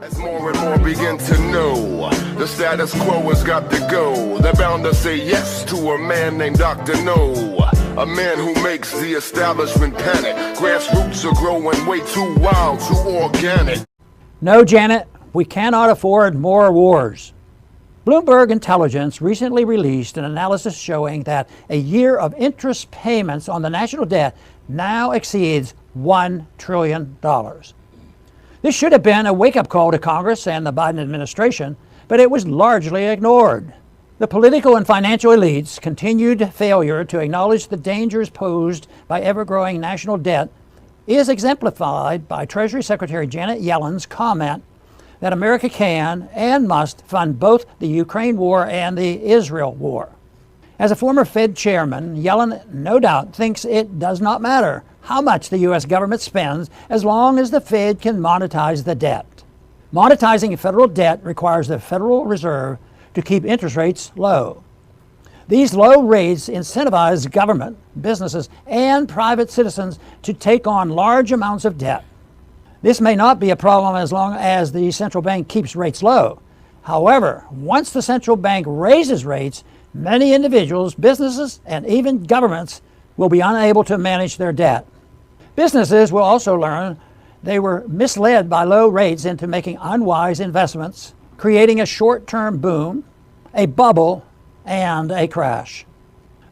As more and more begin to know, the status quo has got to go. They're bound to say yes to a man named Dr. No, a man who makes the establishment panic. Grassroots are growing way too wild, too organic. No, Janet, we cannot afford more wars. Bloomberg Intelligence recently released an analysis showing that a year of interest payments on the national debt now exceeds $1 trillion. This should have been a wake-up call to Congress and the Biden administration, but it was largely ignored. The political and financial elites' continued failure to acknowledge the dangers posed by ever-growing national debt is exemplified by Treasury Secretary Janet Yellen's comment that America can and must fund both the Ukraine war and the Israel war. As a former Fed chairman, Yellen no doubt thinks it does not matter how much the U.S. government spends as long as the Fed can monetize the debt. Monetizing federal debt requires the Federal Reserve to keep interest rates low. These low rates incentivize government, businesses, and private citizens to take on large amounts of debt. This may not be a problem as long as the central bank keeps rates low. However, once the central bank raises rates, many individuals, businesses, and even governments will be unable to manage their debt. Businesses will also learn they were misled by low rates into making unwise investments, creating a short-term boom, a bubble, and a crash.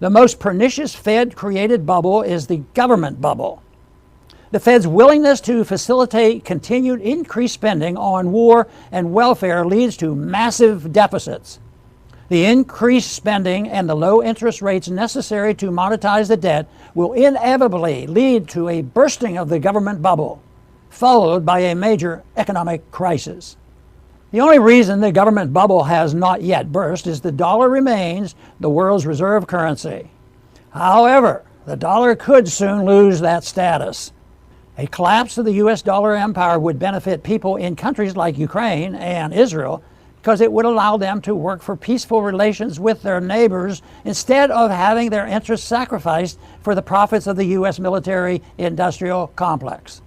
The most pernicious Fed-created bubble is the government bubble. The Fed's willingness to facilitate continued increased spending on war and welfare leads to massive deficits. The increased spending and the low interest rates necessary to monetize the debt will inevitably lead to a bursting of the government bubble, followed by a major economic crisis. The only reason the government bubble has not yet burst is the dollar remains the world's reserve currency. However, the dollar could soon lose that status. A collapse of the U.S. dollar empire would benefit people in countries like Ukraine and Israel because it would allow them to work for peaceful relations with their neighbors instead of having their interests sacrificed for the profits of the U.S. military-industrial complex.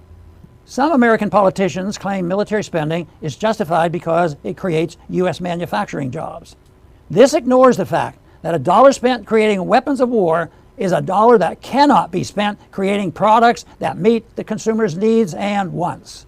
Some American politicians claim military spending is justified because it creates U.S. manufacturing jobs. This ignores the fact that a dollar spent creating weapons of war is a dollar that cannot be spent creating products that meet the consumer's needs and wants.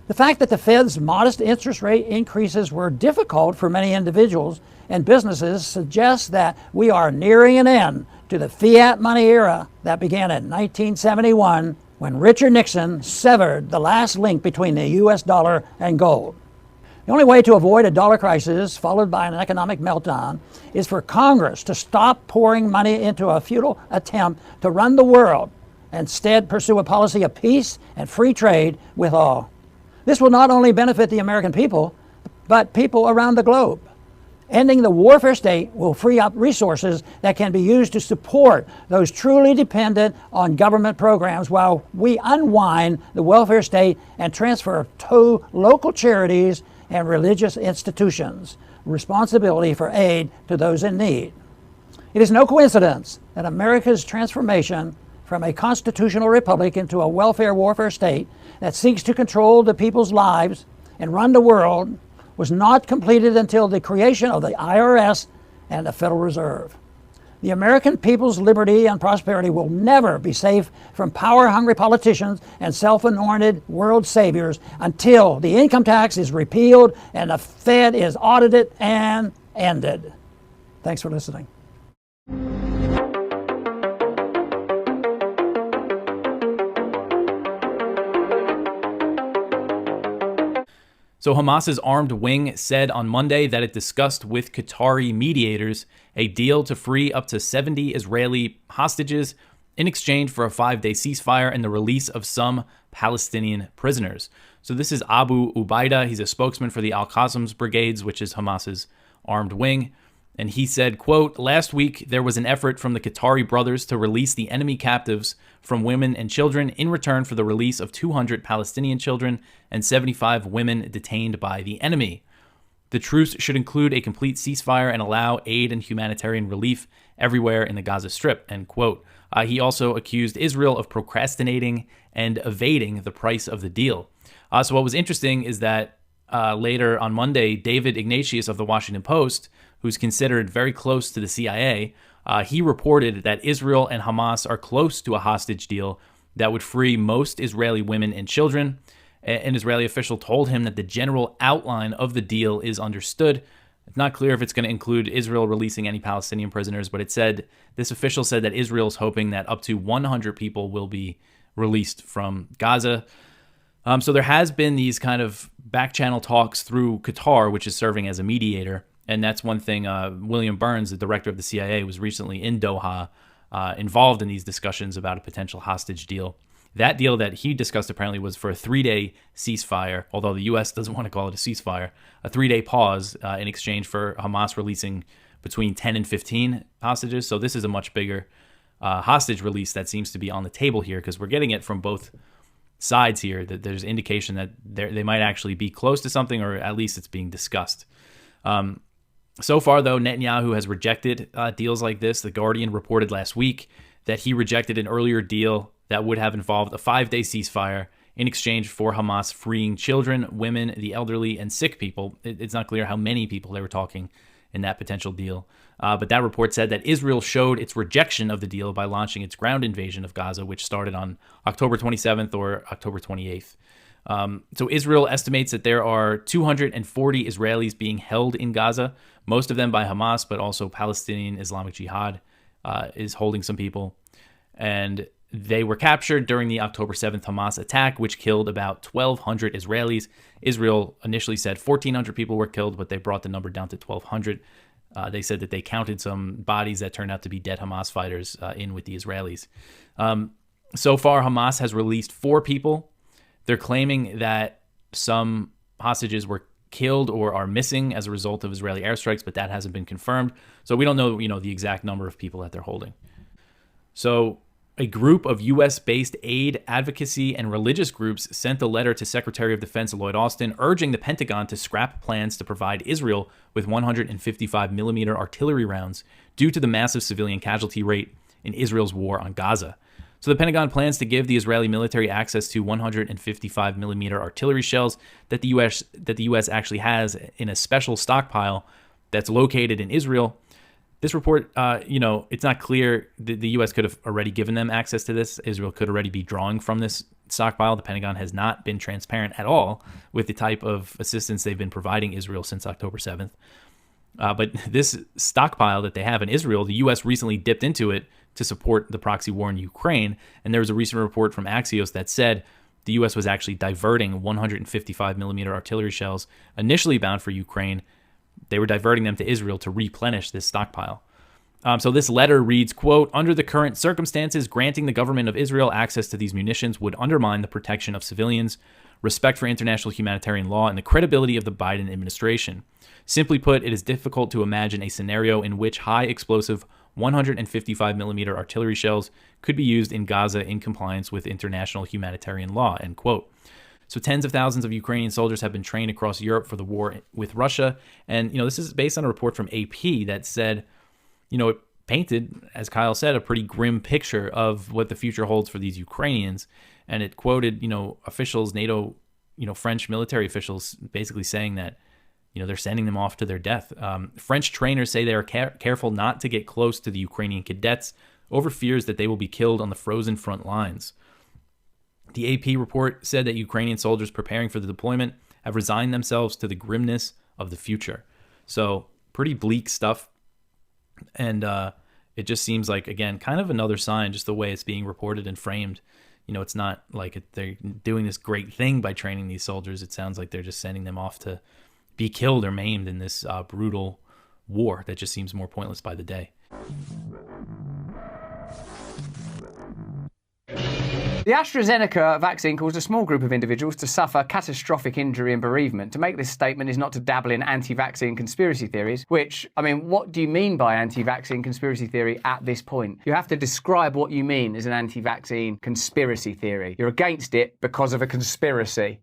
The fact that the Fed's modest interest rate increases were difficult for many individuals and businesses suggests that we are nearing an end to the fiat money era that began in 1971 when Richard Nixon severed the last link between the U.S. dollar and gold. The only way to avoid a dollar crisis followed by an economic meltdown is for Congress to stop pouring money into a futile attempt to run the world and instead pursue a policy of peace and free trade with all. This will not only benefit the American people, but people around the globe. Ending the warfare state will free up resources that can be used to support those truly dependent on government programs while we unwind the welfare state and transfer to local charities and religious institutions responsibility for aid to those in need. It is no coincidence that America's transformation from a constitutional republic into a welfare warfare state that seeks to control the people's lives and run the world was not completed until the creation of the IRS and the Federal Reserve. The American people's liberty and prosperity will never be safe from power-hungry politicians and self-anointed world saviors until the income tax is repealed and the Fed is audited and ended. Thanks for listening. So Hamas's armed wing said on Monday that it discussed with Qatari mediators a deal to free up to 70 Israeli hostages in exchange for a 5-day ceasefire and the release of some Palestinian prisoners. So this is Abu Ubaida. He's a spokesman for the Al-Qasam's brigades, which is Hamas's armed wing. And he said, quote, "Last week, there was an effort from the Qatari brothers to release the enemy captives from women and children in return for the release of 200 Palestinian children and 75 women detained by the enemy. The truce should include a complete ceasefire and allow aid and humanitarian relief everywhere in the Gaza Strip," end quote. He also accused Israel of procrastinating and evading the price of the deal. So what was interesting is that later on Monday, David Ignatius of the Washington Post, who's considered very close to the CIA, he reported that Israel and Hamas are close to a hostage deal that would free most Israeli women and children. An Israeli official told him that the general outline of the deal is understood. It's not clear if it's going to include Israel releasing any Palestinian prisoners, but this official said that Israel is hoping that up to 100 people will be released from Gaza. So there has been these kind of back channel talks through Qatar, which is serving as a mediator. And that's one thing. William Burns, the director of the CIA, was recently in Doha, involved in these discussions about a potential hostage deal. That deal that he discussed apparently was for a 3-day ceasefire, although the U.S. doesn't want to call it a ceasefire, a 3-day pause in exchange for Hamas releasing between 10 and 15 hostages. So this is a much bigger hostage release that seems to be on the table here, because we're getting it from both sides here, that there's indication that they might actually be close to something, or at least it's being discussed. So far, though, Netanyahu has rejected deals like this. The Guardian reported last week that he rejected an earlier deal that would have involved a 5-day ceasefire in exchange for Hamas freeing children, women, the elderly, and sick people. It's not clear how many people they were talking in that potential deal. But that report said that Israel showed its rejection of the deal by launching its ground invasion of Gaza, which started on October 27th or October 28th. So Israel estimates that there are 240 Israelis being held in Gaza, most of them by Hamas, but also Palestinian Islamic Jihad is holding some people. And they were captured during the October 7th Hamas attack, which killed about 1,200 Israelis. Israel initially said 1,400 people were killed, but they brought the number down to 1,200. They said that they counted some bodies that turned out to be dead Hamas fighters in with the Israelis. So far, Hamas has released 4 people. They're claiming that some hostages were killed or are missing as a result of Israeli airstrikes, but that hasn't been confirmed. So we don't know, the exact number of people that they're holding. So a group of U.S.-based aid, advocacy, and religious groups sent a letter to Secretary of Defense Lloyd Austin urging the Pentagon to scrap plans to provide Israel with 155mm artillery rounds due to the massive civilian casualty rate in Israel's war on Gaza. So the Pentagon plans to give the Israeli military access to 155mm artillery shells that the U.S. actually has in a special stockpile that's located in Israel. This report, it's not clear. The U.S. could have already given them access to this. Israel could already be drawing from this stockpile. The Pentagon has not been transparent at all with the type of assistance they've been providing Israel since October 7th. But this stockpile that they have in Israel, the U.S. recently dipped into it to support the proxy war in Ukraine. And there was a recent report from Axios that said the U.S. was actually diverting 155mm artillery shells initially bound for Ukraine. They were diverting them to Israel to replenish this stockpile. So this letter reads, quote, "Under the current circumstances, granting the government of Israel access to these munitions would undermine the protection of civilians, respect for international humanitarian law, and the credibility of the Biden administration. Simply put, it is difficult to imagine a scenario in which high explosive 155mm artillery shells could be used in Gaza in compliance with international humanitarian law," end quote. So tens of thousands of Ukrainian soldiers have been trained across Europe for the war with Russia. And, this is based on a report from AP that said, it painted, as Kyle said, a pretty grim picture of what the future holds for these Ukrainians. And it quoted, officials, NATO, French military officials basically saying that, they're sending them off to their death. French trainers say they are careful not to get close to the Ukrainian cadets over fears that they will be killed on the frozen front lines. The AP report said that Ukrainian soldiers preparing for the deployment have resigned themselves to the grimness of the future. So pretty bleak stuff. And it just seems like, again, kind of another sign, just the way it's being reported and framed. It's not like they're doing this great thing by training these soldiers. It sounds like they're just sending them off to be killed or maimed in this brutal war that just seems more pointless by the day. The AstraZeneca vaccine caused a small group of individuals to suffer catastrophic injury and bereavement. To make this statement is not to dabble in anti-vaccine conspiracy theories, which, what do you mean by anti-vaccine conspiracy theory at this point? You have to describe what you mean as an anti-vaccine conspiracy theory. You're against it because of a conspiracy.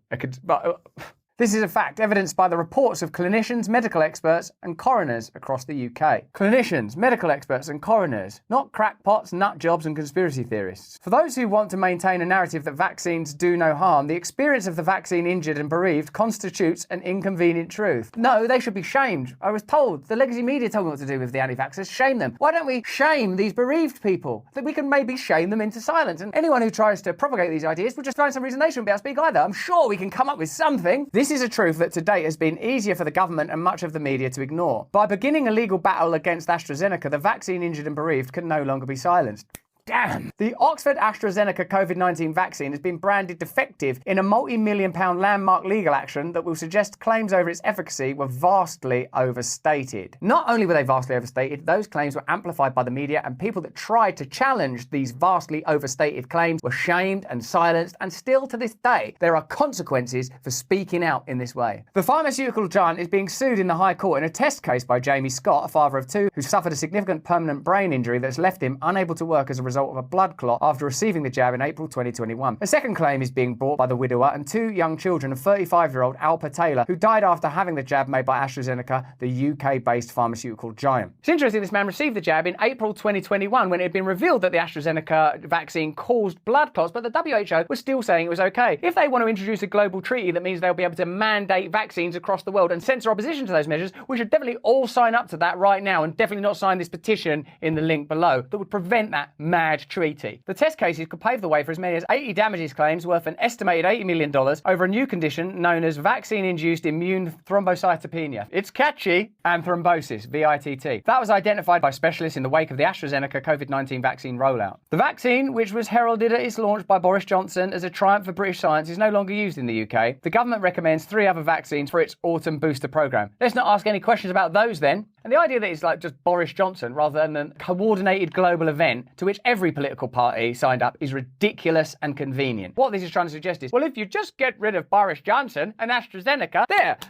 This is a fact evidenced by the reports of clinicians, medical experts and coroners across the UK. Clinicians, medical experts and coroners, not crackpots, nut jobs and conspiracy theorists. For those who want to maintain a narrative that vaccines do no harm, the experience of the vaccine injured and bereaved constitutes an inconvenient truth. No, they should be shamed. I was told, the legacy media told me what to do with the anti-vaxxers. Shame them. Why don't we shame these bereaved people? That we can maybe shame them into silence. And anyone who tries to propagate these ideas will just find some reason they shouldn't be able to speak either. I'm sure we can come up with something. This is a truth that to date has been easier for the government and much of the media to ignore. By beginning a legal battle against AstraZeneca, the vaccine injured and bereaved can no longer be silenced. Damn! The Oxford AstraZeneca COVID-19 vaccine has been branded defective in a multi-million-pound landmark legal action that will suggest claims over its efficacy were vastly overstated. Not only were they vastly overstated, those claims were amplified by the media, and people that tried to challenge these vastly overstated claims were shamed and silenced, and still to this day, there are consequences for speaking out in this way. The pharmaceutical giant is being sued in the High Court in a test case by Jamie Scott, a father of two, who suffered a significant permanent brain injury that's left him unable to work as a result of a blood clot after receiving the jab in April 2021. A second claim is being brought by the widower and two young children of 35-year-old Alpa Taylor, who died after having the jab made by AstraZeneca, the UK-based pharmaceutical giant. It's interesting this man received the jab in April 2021 when it had been revealed that the AstraZeneca vaccine caused blood clots, but the WHO was still saying it was okay. If they want to introduce a global treaty that means they'll be able to mandate vaccines across the world and censor opposition to those measures, we should definitely all sign up to that right now and definitely not sign this petition in the link below that would prevent that mad treaty. The test cases could pave the way for as many as 80 damages claims worth an estimated $80 million over a new condition known as vaccine-induced immune thrombocytopenia. It's catchy, and thrombosis, VITT. That was identified by specialists in the wake of the AstraZeneca COVID-19 vaccine rollout. The vaccine, which was heralded at its launch by Boris Johnson as a triumph for British science, is no longer used in the UK. The government recommends 3 other vaccines for its autumn booster programme. Let's not ask any questions about those then. And the idea that it's like just Boris Johnson rather than a coordinated global event to which every political party signed up is ridiculous and convenient. What this is trying to suggest is, well, if you just get rid of Boris Johnson and AstraZeneca,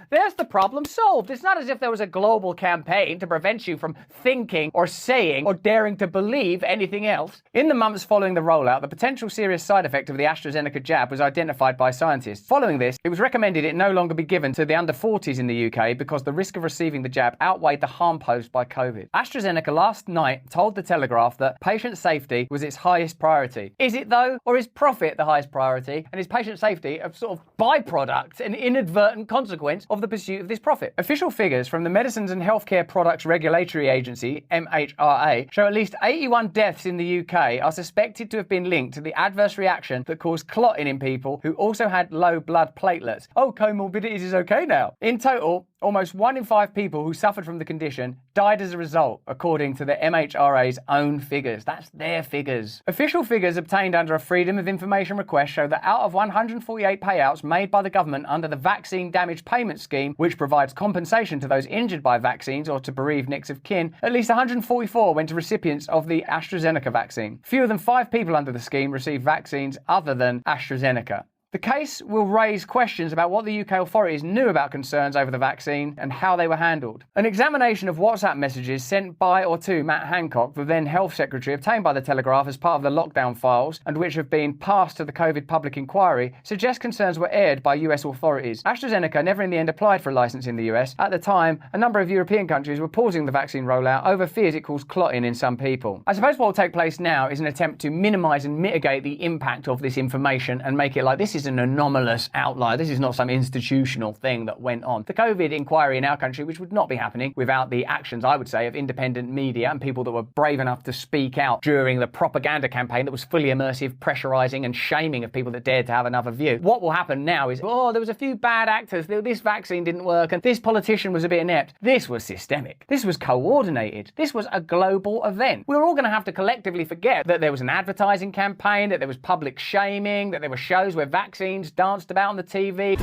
there's the problem solved. It's not as if there was a global campaign to prevent you from thinking or saying or daring to believe anything else. In the months following the rollout, the potential serious side effect of the AstraZeneca jab was identified by scientists. Following this, it was recommended it no longer be given to the under 40s in the UK because the risk of receiving the jab outweighed the harm posed by COVID. AstraZeneca last night told The Telegraph that patient safety was its highest priority. Is it though, or is profit the highest priority? And is patient safety a sort of byproduct, an inadvertent consequence of the pursuit of this profit? Official figures from the Medicines and Healthcare Products Regulatory Agency, MHRA, show at least 81 deaths in the UK are suspected to have been linked to the adverse reaction that caused clotting in people who also had low blood platelets. Oh, comorbidities is okay now. In total, almost 1 in 5 people who suffered from the condition died as a result, according to the MHRA's own figures. That's their figures. Official figures obtained under a Freedom of Information request show that out of 148 payouts made by the government under the Vaccine Damage Payment Scheme, which provides compensation to those injured by vaccines or to bereaved next of kin, at least 144 went to recipients of the AstraZeneca vaccine. Fewer than 5 people under the scheme received vaccines other than AstraZeneca. The case will raise questions about what the UK authorities knew about concerns over the vaccine and how they were handled. An examination of WhatsApp messages sent by or to Matt Hancock, the then Health Secretary, obtained by the Telegraph as part of the lockdown files and which have been passed to the COVID public inquiry, suggests concerns were aired by US authorities. AstraZeneca never in the end applied for a licence in the US. At the time, a number of European countries were pausing the vaccine rollout over fears it caused clotting in some people. I suppose what will take place now is an attempt to minimise and mitigate the impact of this information and make it like this is an anomalous outlier. This is not some institutional thing that went on. The COVID inquiry in our country, which would not be happening without the actions, I would say, of independent media and people that were brave enough to speak out during the propaganda campaign that was fully immersive, pressurising and shaming of people that dared to have another view. What will happen now is, oh, there was a few bad actors, this vaccine didn't work, and this politician was a bit inept. This was systemic. This was coordinated. This was a global event. We're all going to have to collectively forget that there was an advertising campaign, that there was public shaming, that there were shows where vaccines danced about on the TV,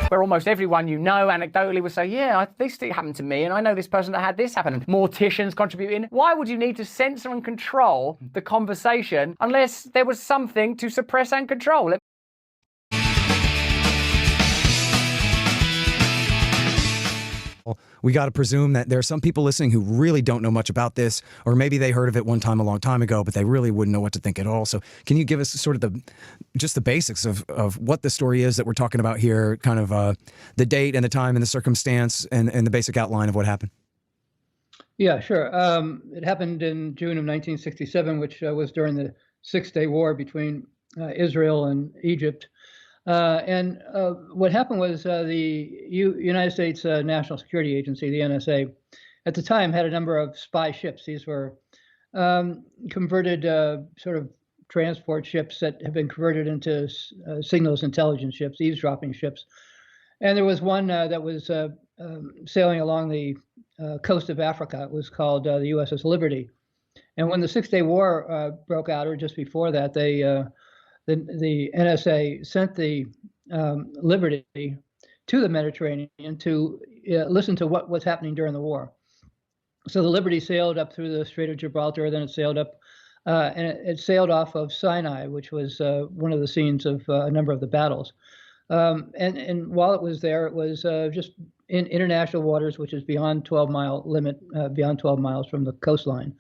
where almost everyone you know anecdotally would say, yeah, this thing happened to me, and I know this person that had this happen, and morticians contributing. Why would you need to censor and control the conversation unless there was something to suppress and control? we got to presume that there are some people listening who really don't know much about this, or maybe they heard of it one time a long time ago, but they really wouldn't know what to think at all. So can you give us sort of just the basics of what the story is that we're talking about here, kind of the date and the time and the circumstance and the basic outline of what happened? Yeah, sure. It happened in June of 1967, which was during the Six-Day War between Israel and Egypt. And what happened was the United States National Security Agency, the NSA, at the time had a number of spy ships. These were converted sort of transport ships that have been converted into signals intelligence ships, eavesdropping ships. And there was one that was sailing along the coast of Africa. It was called the USS Liberty. And when the Six-Day War broke out, or just before that, the NSA sent the Liberty to the Mediterranean to listen to what was happening during the war. So the Liberty sailed up through the Strait of Gibraltar, then it sailed up, and it sailed off of Sinai, which was one of the scenes of a number of the battles. And while it was there, it was just in international waters, which is beyond 12-mile limit, beyond 12 miles from the coastline.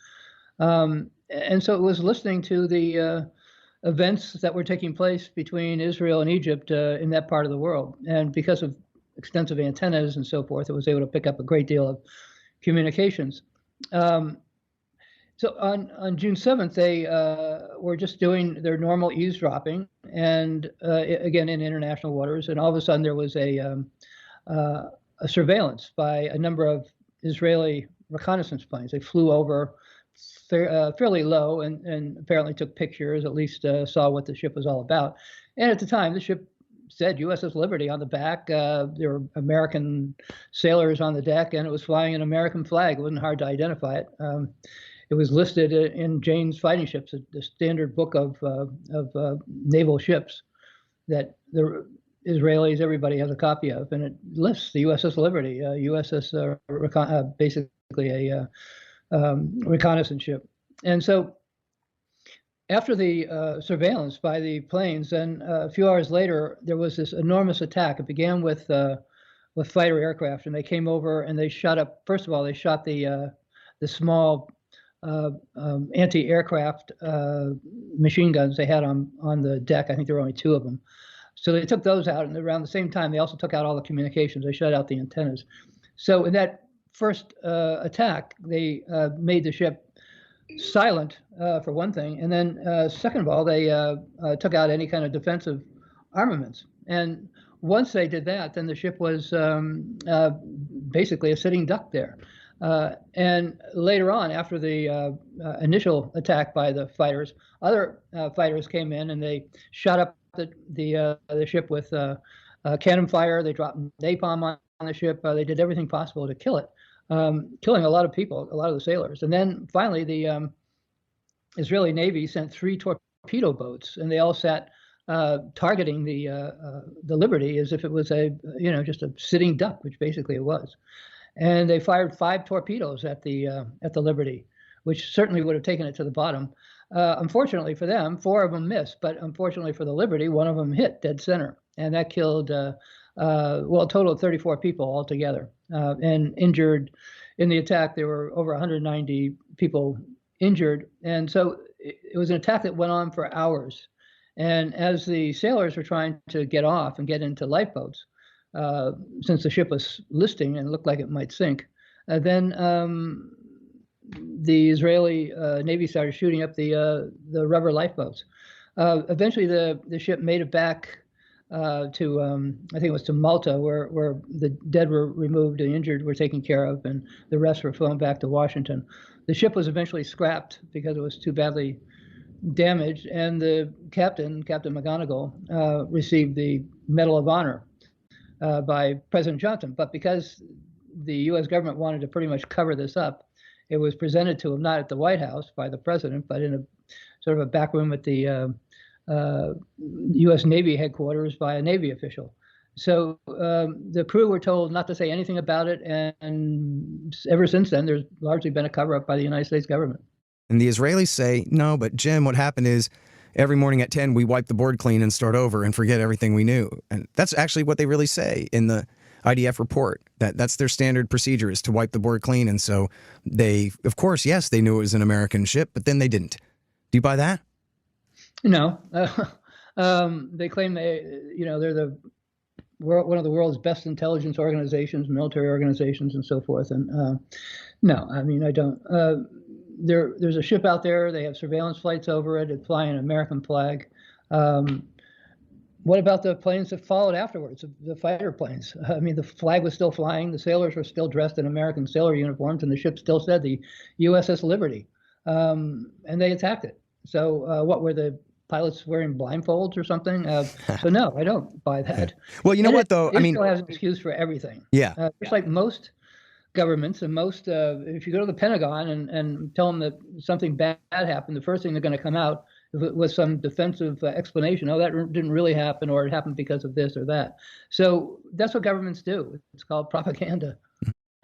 And so it was listening to the events that were taking place between Israel and Egypt in that part of the world. And because of extensive antennas and so forth, it was able to pick up a great deal of communications. So on June 7th, they were just doing their normal eavesdropping, and again in international waters. And all of a sudden, there was a surveillance by a number of Israeli reconnaissance planes. They flew over fairly low and apparently took pictures, at least saw what the ship was all about. And at the time, the ship said USS Liberty on the back. There were American sailors on the deck, and it was flying an American flag. It wasn't hard to identify it. It was listed in Jane's Fighting Ships, the standard book of naval ships that the Israelis, everybody has a copy of, and it lists the USS Liberty, basically a reconnaissance ship. And so after the surveillance by the planes, then a few hours later, there was this enormous attack. It began with fighter aircraft, and they came over and they shot up. First of all, they shot the small anti-aircraft machine guns they had on the deck. I think there were only two of them. So they took those out, and around the same time, they also took out all the communications. They shut out the antennas. So in that first attack, they made the ship silent, for one thing. And then second of all, they took out any kind of defensive armaments. And once they did that, then the ship was basically a sitting duck there. And later on, after the initial attack by the fighters, other fighters came in and they shot up the ship with cannon fire. They dropped napalm on the ship. They did everything possible to kill it, killing a lot of people, a lot of the sailors. And then finally, the Israeli Navy sent 3 torpedo boats, and they all sat targeting the Liberty as if it was just a sitting duck, which basically it was. And they fired 5 torpedoes at the Liberty, which certainly would have taken it to the bottom. Unfortunately for them, 4 of them missed, but unfortunately for the Liberty, 1 of them hit dead center, and that killed a total of 34 people altogether. And injured in the attack, there were over 190 people injured, and so it was an attack that went on for hours. And as the sailors were trying to get off and get into lifeboats, since the ship was listing and looked like it might sink, then the Israeli Navy started shooting up the rubber lifeboats. Eventually, the ship made it back to I think it was to Malta, where the dead were removed, the injured were taken care of, and the rest were flown back to Washington. The ship was eventually scrapped because it was too badly damaged, and the Captain McGonigal, received the Medal of Honor by President Johnson. But because the U.S. government wanted to pretty much cover this up, it was presented to him not at the White House by the president, but in a sort of a back room at the U.S. Navy headquarters by a Navy official. So the crew were told not to say anything about it, and ever since then, there's largely been a cover-up by the United States government. And the Israelis say, no, but Jim, what happened is every morning at 10, we wipe the board clean and start over and forget everything we knew. And that's actually what they really say in the IDF report. That's their standard procedure, is to wipe the board clean. And so they, of course, yes, they knew it was an American ship, but then they didn't. Do you buy that? No. They claim they're one of the world's best intelligence organizations, military organizations, and so forth. And no, I mean, I don't. There's a ship out there. They have surveillance flights over it. It's flying an American flag. What about the planes that followed afterwards, the fighter planes? I mean, the flag was still flying. The sailors were still dressed in American sailor uniforms, and the ship still said the USS Liberty. And they attacked it. So what, were the pilots wearing blindfolds or something? So no, I don't buy that. Well, you know what, though? Israel has an excuse for everything. Yeah. Just like most governments and most, if you go to the Pentagon and tell them that something bad happened, the first thing they're going to come out with some defensive explanation. Oh, that didn't really happen, or it happened because of this or that. So that's what governments do. It's called propaganda.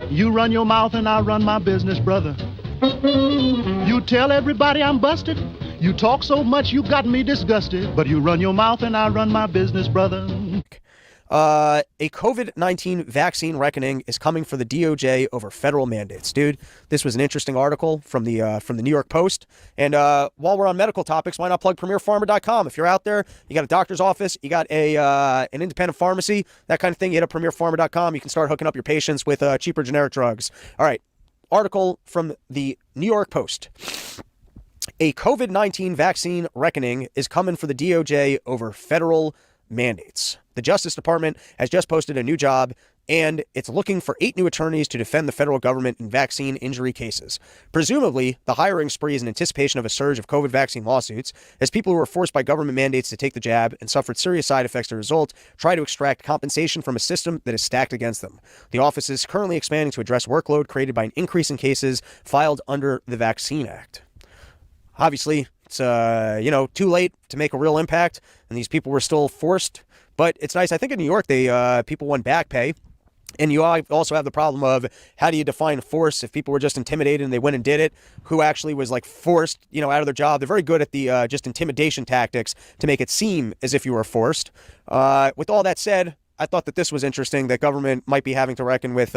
You run your mouth and I run my business, brother. You tell everybody I'm busted. You talk so much you got me disgusted. But you run your mouth and I run my business, brother. A COVID-19 vaccine reckoning is coming for the DOJ over federal mandates. Dude, this was an interesting article from the New York Post. And while we're on medical topics, why not plug premierpharma.com? If you're out there, you got a doctor's office, you got an independent pharmacy, that kind of thing, you hit up premierpharma.com. You can start hooking up your patients with cheaper generic drugs. All right, article from the New York Post. A COVID-19 vaccine reckoning is coming for the DOJ over federal mandates. The Justice Department has just posted a new job, and it's looking for 8 new attorneys to defend the federal government in vaccine injury cases. Presumably, the hiring spree is in anticipation of a surge of COVID vaccine lawsuits, as people who were forced by government mandates to take the jab and suffered serious side effects as a result try to extract compensation from a system that is stacked against them. The office is currently expanding to address workload created by an increase in cases filed under the Vaccine Act. Obviously, it's too late to make a real impact, and these people were still forced. But it's nice. I think in New York, people won back pay. And you also have the problem of, how do you define force? If people were just intimidated and they went and did it, who actually was like forced, out of their job? They're very good at the just intimidation tactics to make it seem as if you were forced. With all that said, I thought that this was interesting, that government might be having to reckon with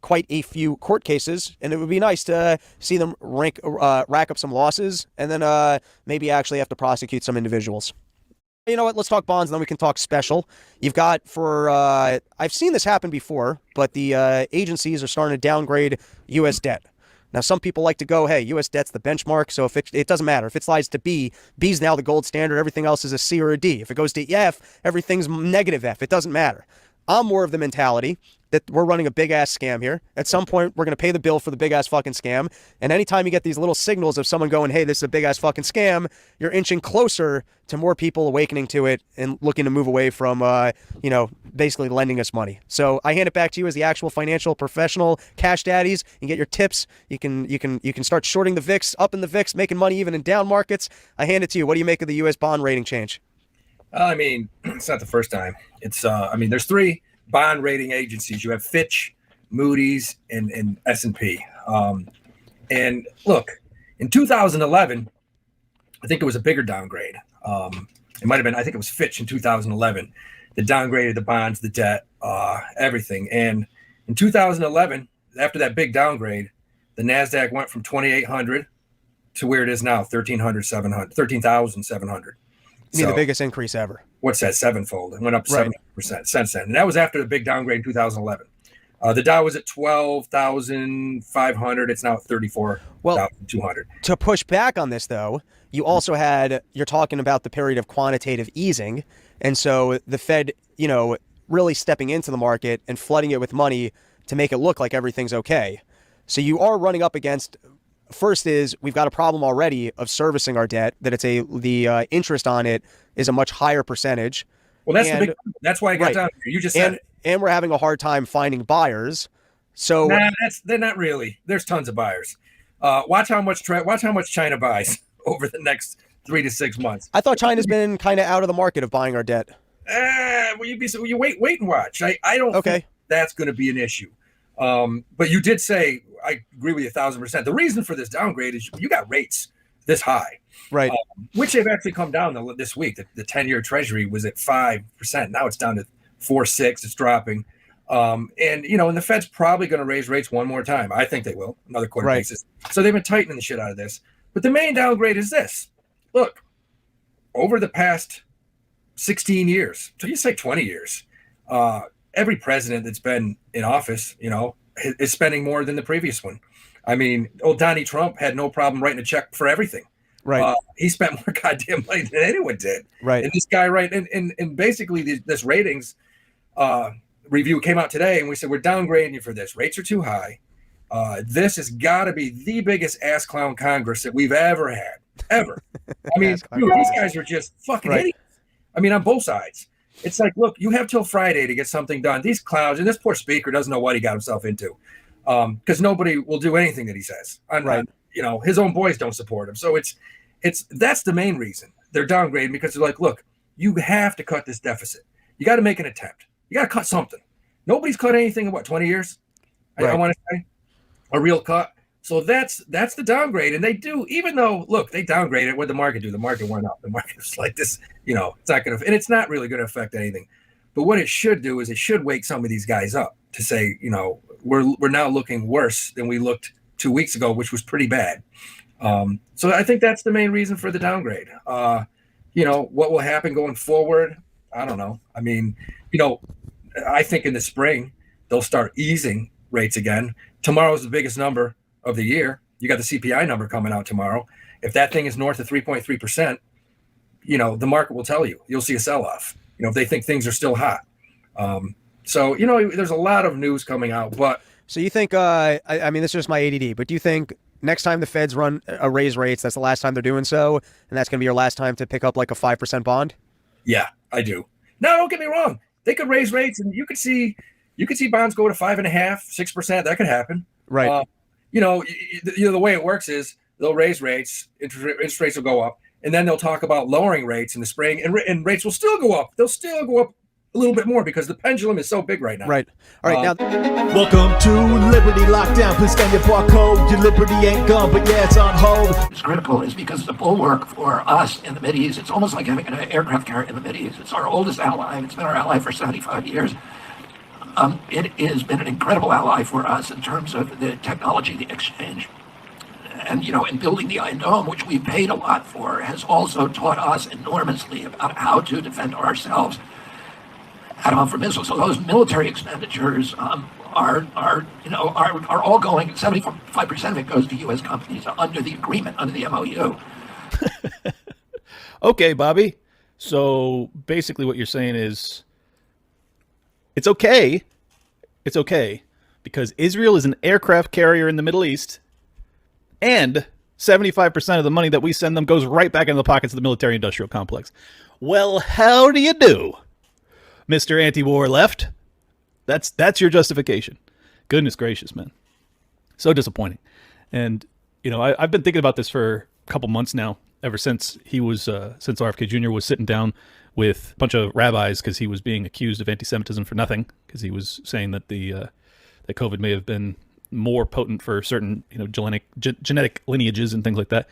quite a few court cases, and it would be nice to see them rack up some losses and then maybe actually have to prosecute some individuals. You know what? Let's talk bonds, and then we can talk special. You've got I've seen this happen before, but the agencies are starting to downgrade U.S. debt. Now, some people like to go, hey, U.S. debt's the benchmark, so if it doesn't matter. If it slides to B, B's now the gold standard. Everything else is a C or a D. If it goes to F, everything's negative F. It doesn't matter. I'm more of the mentality that we're running a big-ass scam here. At some point, we're going to pay the bill for the big-ass fucking scam. And anytime you get these little signals of someone going, hey, this is a big-ass fucking scam, you're inching closer to more people awakening to it and looking to move away from, basically lending us money. So I hand it back to you as the actual financial professional, cash daddies. You can get your tips. You can start shorting the VIX, up in the VIX, making money even in down markets. I hand it to you. What do you make of the U.S. bond rating change? I mean, it's not the first time. It's there's 3 bond rating agencies. You have Fitch, Moody's, and S&P. And look, in 2011, I think it was a bigger downgrade. It might have been, I think it was Fitch in 2011 that downgraded the bonds, the debt, everything. And in 2011, after that big downgrade, the NASDAQ went from 2,800 to where it is now, 13,700. You mean the biggest increase ever? What's that? 7-fold. It went up 70% since then. And that was after the big downgrade in 2011. The Dow was at 12,500. It's now at 34,200. To push back on this, though, you're talking about the period of quantitative easing. And so the Fed, really stepping into the market and flooding it with money to make it look like everything's okay. So you are running up against, first is, we've got a problem already of servicing our debt, that the interest on it is a much higher percentage. Well, that's why I got down here. You just said it. And we're having a hard time finding buyers. So they're not really. There's tons of buyers. Watch how much China buys over the next 3 to 6 months. I thought China's been kind of out of the market of buying our debt. You wait and watch. I don't think that's going to be an issue. But you did say, I agree with you 1,000%. The reason for this downgrade is you got rates this high. Right. Which they've actually come down this week. The 10-year Treasury was at 5%. Now it's down to 4.6. It's dropping. And the Fed's probably going to raise rates one more time. I think they will. Another quarter basis. So they've been tightening the shit out of this. But the main downgrade is this. Look, over the past 16 years, so you say 20 years, every president that's been in office, is spending more than the previous one. I mean, old Donnie Trump had no problem writing a check for everything. Right. He spent more goddamn money than anyone did. Right. And this guy, and basically this ratings review came out today, and we said, we're downgrading you for this. Rates are too high. This has got to be the biggest ass clown Congress that we've ever had. Ever. I mean, dude, these guys are just fucking idiots. I mean, on both sides. It's like, look, you have till Friday to get something done. These clowns, and this poor speaker doesn't know what he got himself into. Because nobody will do anything that he says. His own boys don't support him. So that's the main reason they're downgrading, because they're like, look, you have to cut this deficit. You got to make an attempt. You got to cut something. Nobody's cut anything in 20 years? I want to say a real cut. So that's the downgrade. And they do, even though, look, they downgraded. What did the market do? The market went up. The market was like this, it's not going to, and it's not really going to affect anything. But what it should do is it should wake some of these guys up to say, we're now looking worse than we looked 2 weeks ago, which was pretty bad. So I think that's the main reason for the downgrade. What will happen going forward? I don't know. I mean, I think in the spring they'll start easing rates again. Tomorrow's the biggest number of the year. You got the CPI number coming out tomorrow. If that thing is north of 3.3%, the market will tell you. You'll see a sell-off. If they think things are still hot. So there's a lot of news coming out. But so you think? I mean, this is just my ADD. But do you think next time the Feds raise rates, that's the last time they're doing so, and that's going to be your last time to pick up like a 5% bond? Yeah, I do. No, don't get me wrong. They could raise rates, and you could see bonds go to 5.5%, 6%. That could happen. Right. The way it works is they'll raise rates, interest rates will go up, and then they'll talk about lowering rates in the spring, and rates will still go up. They'll still go up a little bit more because the pendulum is so big right now. Right. All right. Now, welcome to Liberty Lockdown. Please scan your barcode. Your liberty ain't gone, but yeah, it's on hold. It's critical is because it's a bulwark for us in the Mideast. It's almost like having an aircraft carrier in the Mideast. It's our oldest ally. It's been our ally for 75 years. It has been an incredible ally for us in terms of the technology, the exchange. And, in building the Iron Dome, which we paid a lot for, has also taught us enormously about how to defend ourselves from missiles. So those military expenditures are all going, 75% of it goes to U.S. companies under the agreement, under the MOU. Okay, Bobby. So basically what you're saying is it's okay. It's okay because Israel is an aircraft carrier in the Middle East, and 75% of the money that we send them goes right back into the pockets of the military-industrial complex. Well, how do you do, Mr. Anti-War Left? That's your justification. Goodness gracious, man. So disappointing. And, I've been thinking about this for a couple months now, ever since since RFK Jr. was sitting down with a bunch of rabbis because he was being accused of anti-Semitism for nothing, because he was saying that that COVID may have been more potent for certain, genetic lineages and things like that,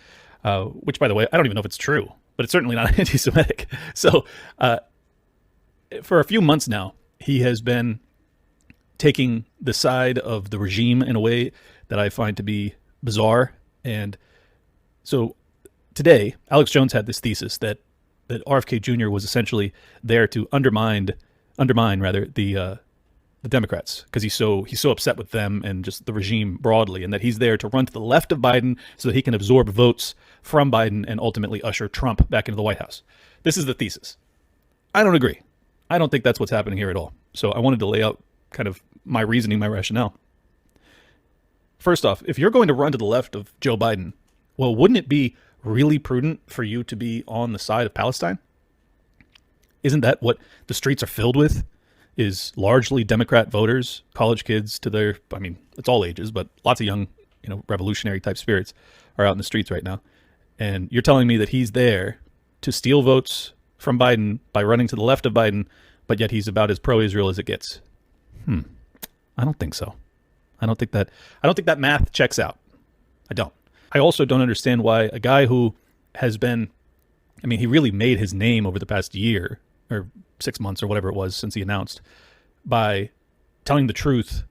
which, by the way, I don't even know if it's true, but it's certainly not anti-Semitic. So for a few months now, he has been taking the side of the regime in a way that I find to be bizarre. And so today, Alex Jones had this thesis that RFK Jr. was essentially there to undermine the Democrats, because he's so upset with them and just the regime broadly, and that he's there to run to the left of Biden so that he can absorb votes from Biden and ultimately usher Trump back into the White House. This is the thesis. I don't agree. I don't think that's what's happening here at all. So I wanted to lay out kind of my reasoning, my rationale. First off, if you're going to run to the left of Joe Biden, well, wouldn't it be really prudent for you to be on the side of Palestine? Isn't that what the streets are filled with? Is largely Democrat voters, college kids it's all ages, but lots of young, revolutionary type spirits are out in the streets right now. And you're telling me that he's there to steal votes from Biden by running to the left of Biden, but yet he's about as pro-Israel as it gets. I don't think so. I don't think that math checks out. I don't. I also don't understand why a guy who has been, I mean, he really made his name over the past year or 6 months or whatever it was since he announced by telling the truth,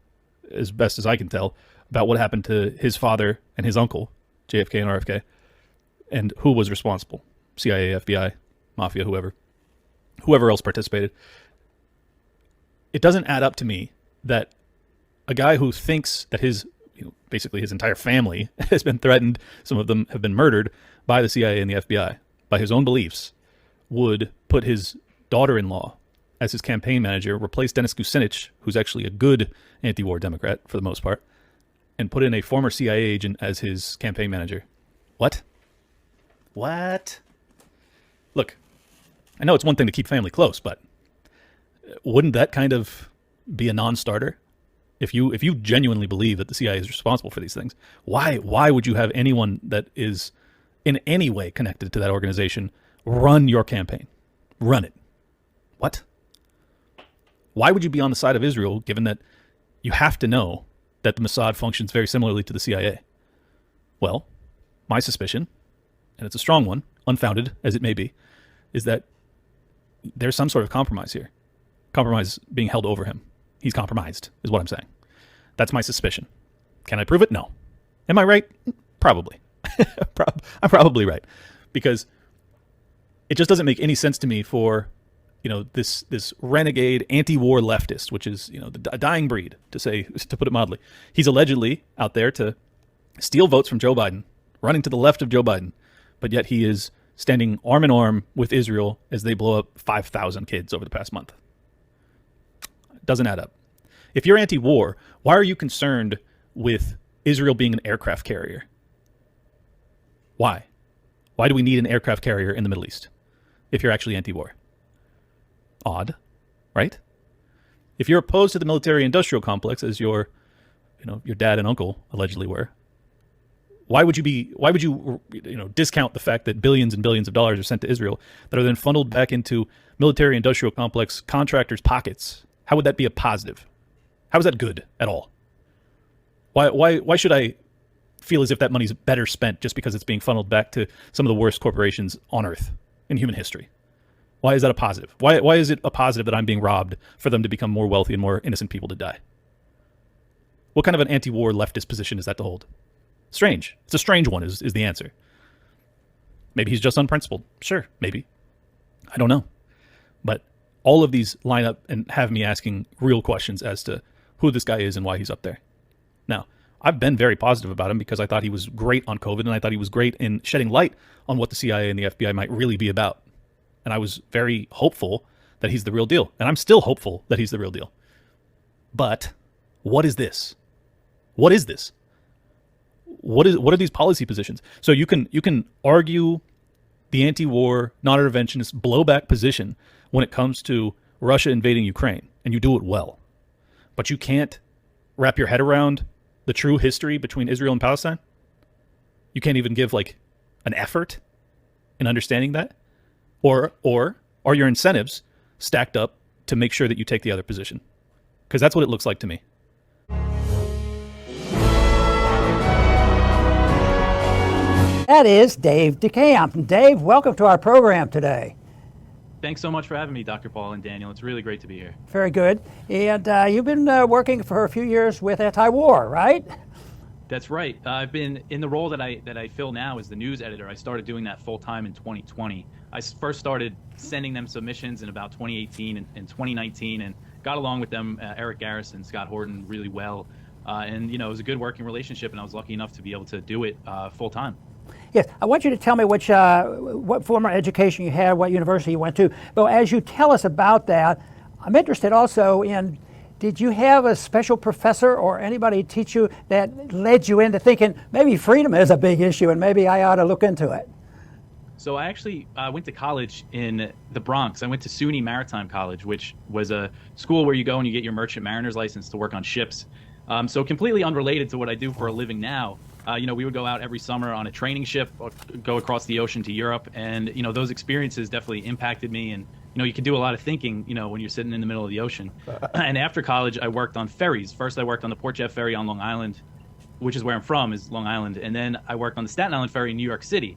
as best as I can tell, about what happened to his father and his uncle, JFK and RFK, and who was responsible, CIA, FBI, Mafia, whoever else participated. It doesn't add up to me that a guy who thinks that his, basically his entire family has been threatened, some of them have been murdered by the CIA and the FBI, by his own beliefs, would put his daughter-in-law as his campaign manager, replace Dennis Kucinich, who's actually a good anti-war Democrat for the most part, and put in a former CIA agent as his campaign manager. What? Look, I know it's one thing to keep family close, but wouldn't that kind of be a non-starter? If you genuinely believe that the CIA is responsible for these things, why would you have anyone that is in any way connected to that organization run your campaign? Run it. What? Why would you be on the side of Israel, given that you have to know that the Mossad functions very similarly to the CIA? Well, my suspicion, and it's a strong one, unfounded as it may be, is that there's some sort of compromise here. Compromise being held over him. He's compromised, is what I'm saying. That's my suspicion. Can I prove it? No. Am I right? Probably. I'm probably right. Because it just doesn't make any sense to me for, this renegade anti-war leftist, which is, a dying breed, to put it mildly. He's allegedly out there to steal votes from Joe Biden, running to the left of Joe Biden, but yet he is standing arm in arm with Israel as they blow up 5,000 kids over the past month. Doesn't add up. If you're anti-war, why are you concerned with Israel being an aircraft carrier? Why? Why do we need an aircraft carrier in the Middle East if you're actually anti-war? Odd, right? If you're opposed to the military-industrial complex, as your dad and uncle allegedly were, why would you discount the fact that billions and billions of dollars are sent to Israel that are then funneled back into military-industrial complex contractors' pockets? How would that be a positive? How is that good at all? Why should I feel as if that money's better spent just because it's being funneled back to some of the worst corporations on earth in human history? Why is that a positive? Why is it a positive that I'm being robbed for them to become more wealthy and more innocent people to die? What kind of an anti-war leftist position is that to hold? Strange. It's a strange one is the answer. Maybe he's just unprincipled. Sure, maybe. I don't know. But all of these line up and have me asking real questions as to who this guy is and why he's up there. Now, I've been very positive about him because I thought he was great on COVID, and I thought he was great in shedding light on what the CIA and the FBI might really be about. And I was very hopeful that he's the real deal. And I'm still hopeful that he's the real deal. But what is this? What is this? What are these policy positions? So you can argue the anti-war, non-interventionist blowback position when it comes to Russia invading Ukraine, and you do it well. But you can't wrap your head around the true history between Israel and Palestine? You can't even give an effort in understanding that? Or are your incentives stacked up to make sure that you take the other position? Because that's what it looks like to me. That is Dave DeCamp. Dave, welcome to our program today. Thanks so much for having me, Dr. Paul and Daniel. It's really great to be here. Very good. And you've been working for a few years with anti-war, right? That's right. I've been in the role that I fill now as the news editor. I started doing that full time in 2020. I first started sending them submissions in about 2018 and 2019, and got along with them, Eric Garrison, Scott Horton, really well. And it was a good working relationship, and I was lucky enough to be able to do it full time. Yes, I want you to tell me what former education you had, what university you went to. But as you tell us about that, I'm interested also in, did you have a special professor or anybody teach you that led you into thinking maybe freedom is a big issue and maybe I ought to look into it? So I actually went to college in the Bronx. I went to SUNY Maritime College, which was a school where you go and you get your merchant mariner's license to work on ships. So completely unrelated to what I do for a living now. We would go out every summer on a training ship, go across the ocean to Europe, and those experiences definitely impacted me. And you can do a lot of thinking, when you're sitting in the middle of the ocean. And after college, I worked on ferries. First, I worked on the Port Jet ferry on Long Island, which is where I'm from, is Long Island. And then I worked on the Staten Island ferry in New York City.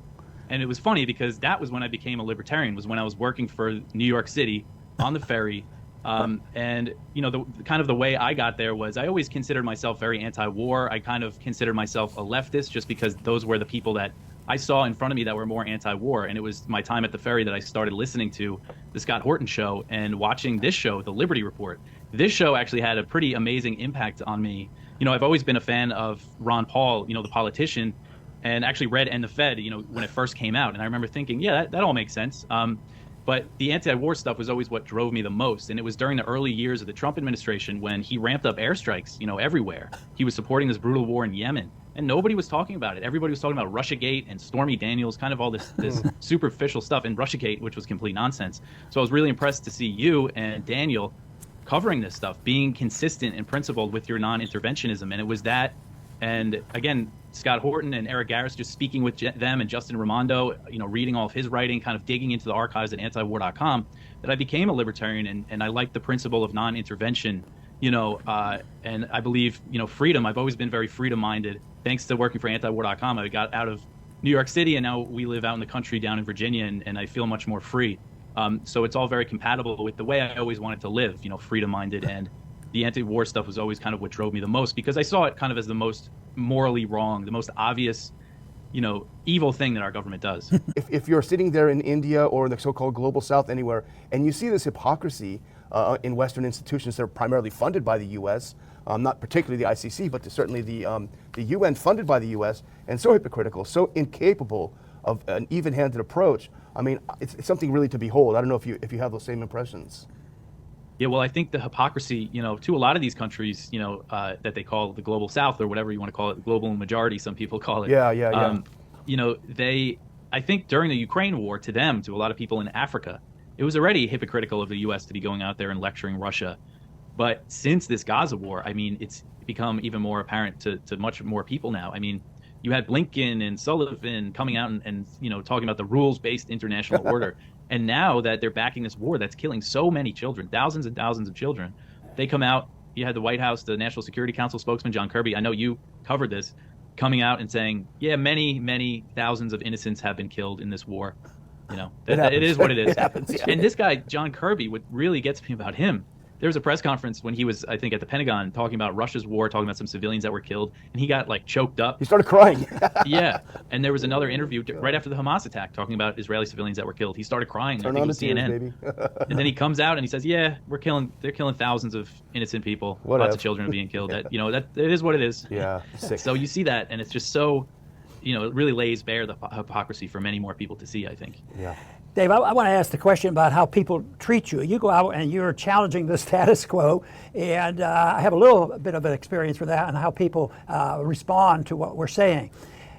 And it was funny because that was when I became a libertarian, was when I was working for New York City on the ferry. And, you know, the kind of the way I got there was I always considered myself very anti-war. I kind of considered myself a leftist just because those were the people that I saw in front of me that were more anti-war. And it was my time at the ferry that I started listening to the Scott Horton show and watching this show, The Liberty Report. This show actually had a pretty amazing impact on me. You know, I've always been a fan of Ron Paul, you know, the politician, and actually read End the Fed, you know, when it first came out. And I remember thinking, yeah, that all makes sense. But the anti-war stuff was always what drove me the most. And it was during the early years of the Trump administration when he ramped up airstrikes, you know, everywhere. He was supporting this brutal war in Yemen. And nobody was talking about it. Everybody was talking about Russiagate and Stormy Daniels, kind of all this superficial stuff, and Russiagate, which was complete nonsense. So I was really impressed to see you and Daniel covering this stuff, being consistent and principled with your non-interventionism. And it was that, and again, Scott Horton and Eric Garris, just speaking with them, and Justin Raimondo, you know, reading all of his writing, kind of digging into the archives at antiwar.com, that I became a libertarian, and I like the principle of non-intervention, you know, and I believe, you know, freedom. I've always been very freedom-minded. Thanks to working for antiwar.com, I got out of New York City, and now we live out in the country down in Virginia, and I feel much more free. So it's all very compatible with the way I always wanted to live, you know, freedom-minded, and the anti-war stuff was always kind of what drove me the most, because I saw it kind of as the most morally wrong, the most obvious, you know, evil thing that our government does. If you're sitting there in India or in the so-called global south anywhere, and you see this hypocrisy in Western institutions that are primarily funded by the U.S., not particularly the ICC, but certainly the UN funded by the U.S., and so hypocritical, so incapable of an even-handed approach, I mean, it's something really to behold. I don't know if you have those same impressions. Yeah, well, I think the hypocrisy, you know, to a lot of these countries, you know, that they call the global south, or whatever you want to call it, global majority, some people call it. Yeah. You know, I think during the Ukraine war, to them, to a lot of people in Africa, it was already hypocritical of the U.S. to be going out there and lecturing Russia. But since this Gaza war, I mean, it's become even more apparent to much more people now. I mean, you had Blinken and Sullivan coming out and you know, talking about the rules-based international order. And now that they're backing this war that's killing so many children, thousands and thousands of children, they come out. You had the White House, the National Security Council spokesman, John Kirby, I know you covered this, coming out and saying, yeah, many, many thousands of innocents have been killed in this war. You know, it is what it is. It happens, yeah. And this guy, John Kirby, what really gets me about him, there was a press conference when he was, I think, at the Pentagon talking about Russia's war, talking about some civilians that were killed, and he got like choked up. He started crying. Yeah. And there was another interview right after the Hamas attack talking about Israeli civilians that were killed. He started crying. Turn I think on it was the tears, CNN. baby. And then he comes out and he says, yeah, they're killing thousands of innocent people. Lots of children are being killed. That, you know, that it is what it is. Yeah. Sick. So you see that, and it's just so, you know, it really lays bare the hypocrisy for many more people to see, I think. Yeah. Dave, I want to ask the question about how people treat you. You go out and you're challenging the status quo, and I have a little bit of an experience with that and how people respond to what we're saying.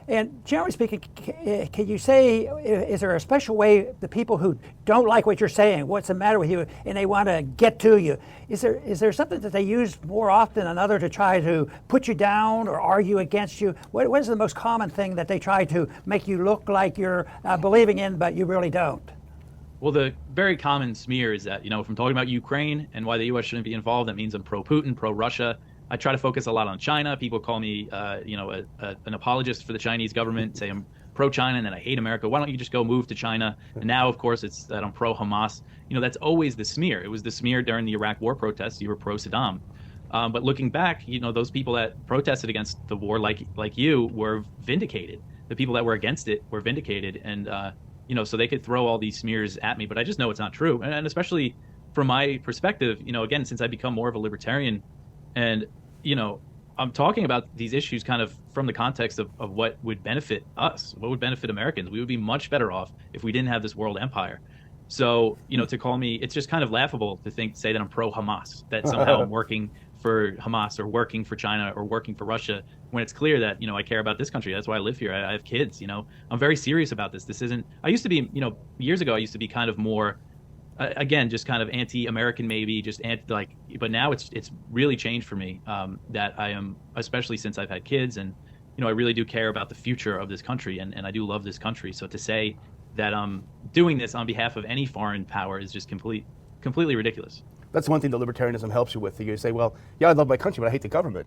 And generally speaking, can you say, is there a special way the people who don't like what you're saying, what's the matter with you, and they want to get to you, is there something that they use more often than another to try to put you down or argue against you? What is the most common thing that they try to make you look like you're believing in, but you really don't? Well, the very common smear is that, you know, if I'm talking about Ukraine and why the U.S. shouldn't be involved, that means I'm pro-Putin, pro-Russia. I try to focus a lot on China. People call me, you know, an apologist for the Chinese government, say I'm pro-China and that I hate America. Why don't you just go move to China? And now, of course, it's that I'm pro-Hamas. You know, that's always the smear. It was the smear during the Iraq war protests. You were pro-Saddam. But looking back, you know, those people that protested against the war, like you, were vindicated. The people that were against it were vindicated. And, you know, so they could throw all these smears at me, but I just know it's not true. And especially from my perspective, you know, again, since I become more of a libertarian, and, you know, I'm talking about these issues kind of from the context of what would benefit us, what would benefit Americans. We would be much better off if we didn't have this world empire. So, you know, to call me, it's just kind of laughable to say that I'm pro-Hamas, that somehow I'm working for Hamas or working for China or working for Russia, when it's clear that, you know, I care about this country. That's why I live here. I have kids, you know. I'm very serious about this. This isn't, I used to be, you know, years ago, I used to be kind of more, again, just kind of anti-American, maybe, just but now it's really changed for me, that I am, especially since I've had kids, and, you know, I really do care about the future of this country, and I do love this country. So to say that I'm doing this on behalf of any foreign power is just completely ridiculous. That's one thing that libertarianism helps you with. You say, well, yeah, I love my country, but I hate the government.